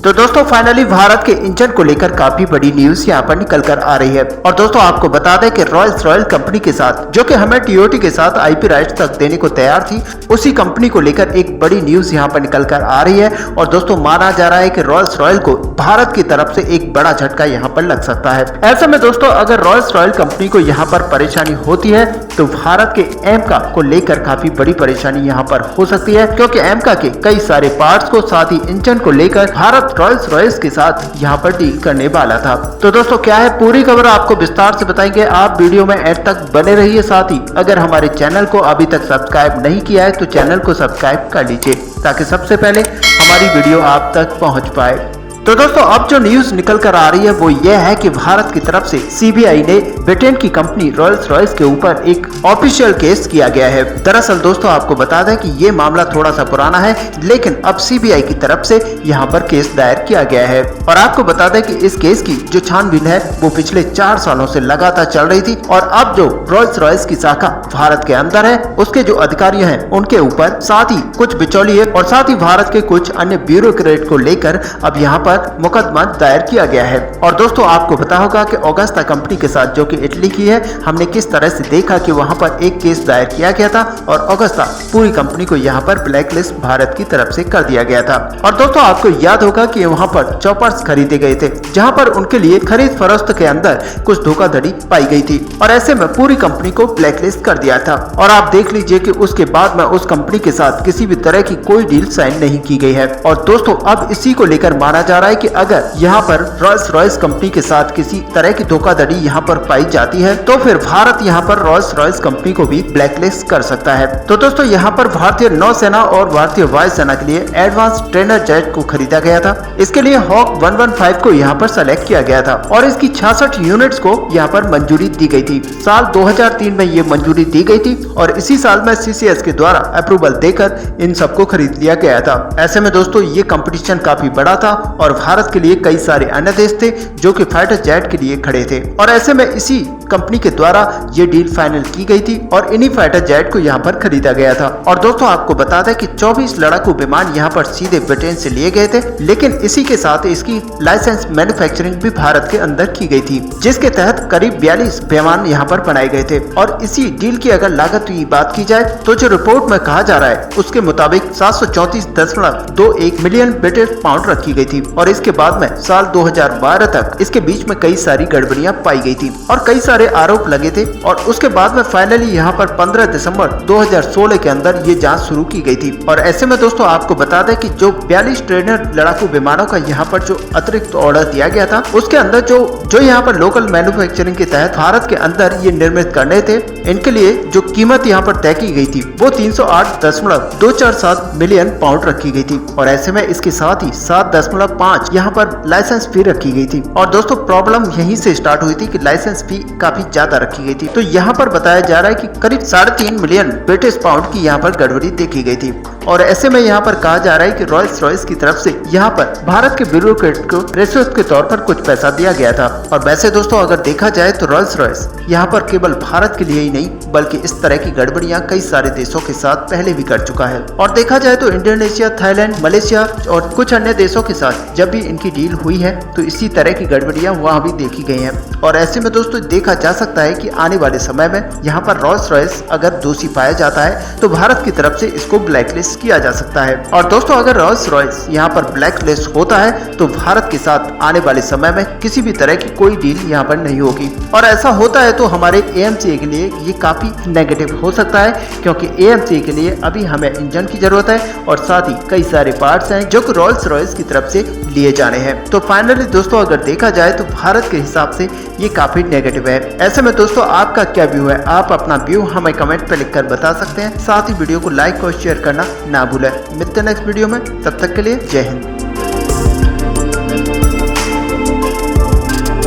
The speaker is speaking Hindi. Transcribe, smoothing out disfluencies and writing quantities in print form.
तो दोस्तों फाइनली भारत के इंजन को लेकर काफी बड़ी न्यूज यहाँ पर निकल कर आ रही है। और दोस्तों आपको बता दें कि रॉयल्स रॉयल कंपनी के साथ जो कि हमें टीओटी के साथ आईपी राइट्स तक देने को तैयार थी, उसी कंपनी को लेकर एक बड़ी न्यूज यहाँ पर निकल कर आ रही है। और दोस्तों माना जा रहा है कि रॉयल्स रॉयल को भारत की तरफ से एक बड़ा झटका यहाँ पर लग सकता है। ऐसे में दोस्तों अगर रॉयल्स रॉयल कंपनी को यहाँ पर परेशानी होती है तो भारत के एमका को लेकर काफी बड़ी परेशानी यहाँ पर हो सकती है, क्योंकि एमका के कई सारे पार्ट्स को साथ ही इंजन को लेकर भारत रॉयल्स रॉयल्स के साथ यहाँ पर डील करने वाला था। तो दोस्तों क्या है पूरी खबर आपको विस्तार से बताएंगे, आप वीडियो में एंड तक बने रहिए। साथ ही अगर हमारे चैनल को अभी तक सब्सक्राइब नहीं किया है तो चैनल को सब्सक्राइब कर लीजिए ताकि सबसे पहले हमारी वीडियो आप तक पहुँच पाए। तो दोस्तों अब जो न्यूज निकल कर आ रही है वो ये है कि भारत की तरफ से सीबीआई ने ब्रिटेन की कंपनी रॉयल्स रॉयस के ऊपर एक ऑफिशियल केस किया गया है। दरअसल दोस्तों आपको बता दें कि ये मामला थोड़ा सा पुराना है, लेकिन अब सीबीआई की तरफ से यहाँ पर केस दायर किया गया है। और आपको बता दें कि इस केस की जो छानबीन है वो पिछले 4 सालों से लगातार चल रही थी। और अब जो रॉयल्स रॉयस की शाखा भारत के अंदर है उसके जो अधिकारी हैं उनके ऊपर, साथ ही कुछ बिचौलिए और साथ ही भारत के कुछ अन्य ब्यूरोक्रेट को लेकर अब यहाँ पर मुकदमा दायर किया गया है। और दोस्तों आपको पता होगा कि ऑगस्टा कंपनी के साथ जो कि इटली की है, हमने किस तरह से देखा कि वहां पर एक केस दायर किया गया था और ऑगस्टा पूरी कंपनी को यहां पर ब्लैकलिस्ट भारत की तरफ से कर दिया गया था। और दोस्तों आपको याद होगा कि वहां पर चॉपर्स खरीदे गए थे जहां पर उनके लिए खरीद फरोख्त के अंदर कुछ धोखाधड़ी पाई गई थी और ऐसे में पूरी कंपनी को ब्लैकलिस्ट कर दिया था। और आप देख लीजिए कि उसके बाद में उस कंपनी के साथ किसी भी तरह की कोई डील साइन नहीं की गई है। और दोस्तों अब इसी को लेकर माना जा रहा है कि अगर यहाँ पर रॉयल्स रॉयस कंपनी के साथ किसी तरह की धोखाधड़ी यहाँ पर पाई जाती है तो फिर भारत यहाँ पर रॉयल्स रॉयस कंपनी को भी ब्लैकलिस्ट कर सकता है। तो दोस्तों यहाँ पर भारतीय नौसेना और भारतीय वायुसेना के लिए एडवांस ट्रेनर जेट को खरीदा गया था। इसके लिए हॉक 115 को यहाँ पर सेलेक्ट किया गया था और इसकी 66 यूनिट्स को यहाँ पर मंजूरी दी गई थी। साल 2003 में ये मंजूरी दी गई थी और इसी साल में सीसीएस के द्वारा अप्रूवल देकर इन सबको खरीद लिया गया था। ऐसे में दोस्तों ये कंपटीशन काफी बड़ा था और भारत के लिए कई सारे अन्य देश थे जो कि फाइटर जेट के लिए खड़े थे। और ऐसे में इसी कंपनी के द्वारा ये डील फाइनल की गई थी और इन्हीं फाइटर जेट को यहाँ पर खरीदा गया था। और दोस्तों आपको बता दें कि 24 लड़ाकू विमान यहाँ पर सीधे ब्रिटेन से लिए गए थे, लेकिन इसी के साथ इसकी लाइसेंस मैन्युफैक्चरिंग भी भारत के अंदर की गई थी, जिसके तहत करीब 42 विमान यहाँ पर बनाए गए थे। और इसी डील की अगर लागत की बात की जाए तो जो रिपोर्ट में कहा जा रहा है उसके मुताबिक 734.21 मिलियन ब्रिटिश पाउंड रखी गई थी। और इसके बाद में साल 2012 तक इसके बीच में कई सारी गड़बड़ियां पाई गई थी और कई सारे आरोप लगे थे। और उसके बाद में फाइनली यहाँ पर 15 दिसंबर 2016 के अंदर ये जांच शुरू की गई थी। और ऐसे में दोस्तों आपको बता दें कि जो 42 ट्रेनर लड़ाकू विमानों का यहाँ पर जो अतिरिक्त ऑर्डर दिया गया था उसके अंदर जो यहाँ पर लोकल मैन्युफैक्चरिंग के तहत भारत के अंदर ये निर्मित करने थे, इनके लिए जो कीमत यहाँ पर तय की गई थी वो 308.247 मिलियन पाउंड रखी गई थी। और ऐसे में इसके साथ ही 7.5 यहाँ पर लाइसेंस फी रखी गई थी। और दोस्तों प्रॉब्लम यहीं से स्टार्ट हुई थी कि लाइसेंस फी काफी ज्यादा रखी गई थी। तो यहाँ पर बताया जा रहा है कि करीब 3.5 मिलियन ब्रिटिश पाउंड की यहाँ पर गड़बड़ी देखी गई थी। और ऐसे में यहाँ पर कहा जा रहा है कि रॉयल्स रॉयस की तरफ से यहाँ पर भारत के ब्यूरोक्रेट को रिश्वत के तौर पर कुछ पैसा दिया गया था। और वैसे दोस्तों अगर देखा जाए तो रॉयल्स रॉयस यहाँ पर केवल भारत के लिए ही नहीं बल्कि इस तरह की गड़बड़ियां कई सारे देशों के साथ पहले भी कर चुका है। और देखा जाए तो इंडोनेशिया, थाईलैंड, मलेशिया और कुछ अन्य देशों के साथ जब भी इनकी डील हुई है तो इसी तरह की गड़बड़ियां वहां भी देखी गई हैं। और ऐसे में दोस्तों देखा जा सकता है कि आने वाले समय में यहाँ पर रॉयल्स रॉयस अगर दोषी पाया जाता है तो भारत की तरफ से इसको ब्लैकलिस्ट किया जा सकता है। और दोस्तों अगर रॉयल्स रॉयस यहाँ पर ब्लैकलिस्ट होता है तो भारत के साथ आने वाले समय में किसी भी तरह की कोई डील यहाँ पर नहीं होगी। और ऐसा होता है तो हमारे एएमसी के लिए ये काफी नेगेटिव हो सकता है, क्योंकि एएमसी के लिए अभी हमें इंजन की जरूरत है और साथ ही कई सारे पार्ट्स हैं जो कि रॉयल्स रॉयस की तरफ से लिए जाने हैं। तो फाइनली दोस्तों अगर देखा जाए तो भारत के हिसाब से ये काफी नेगेटिव है। ऐसे में दोस्तों आपका क्या व्यू है, आप अपना व्यू हमें कमेंट पे लिखकर बता सकते हैं। साथ ही वीडियो को लाइक और शेयर करना ना भूलें। मिलते हैं नेक्स्ट वीडियो में, तब तक के लिए जय हिंद।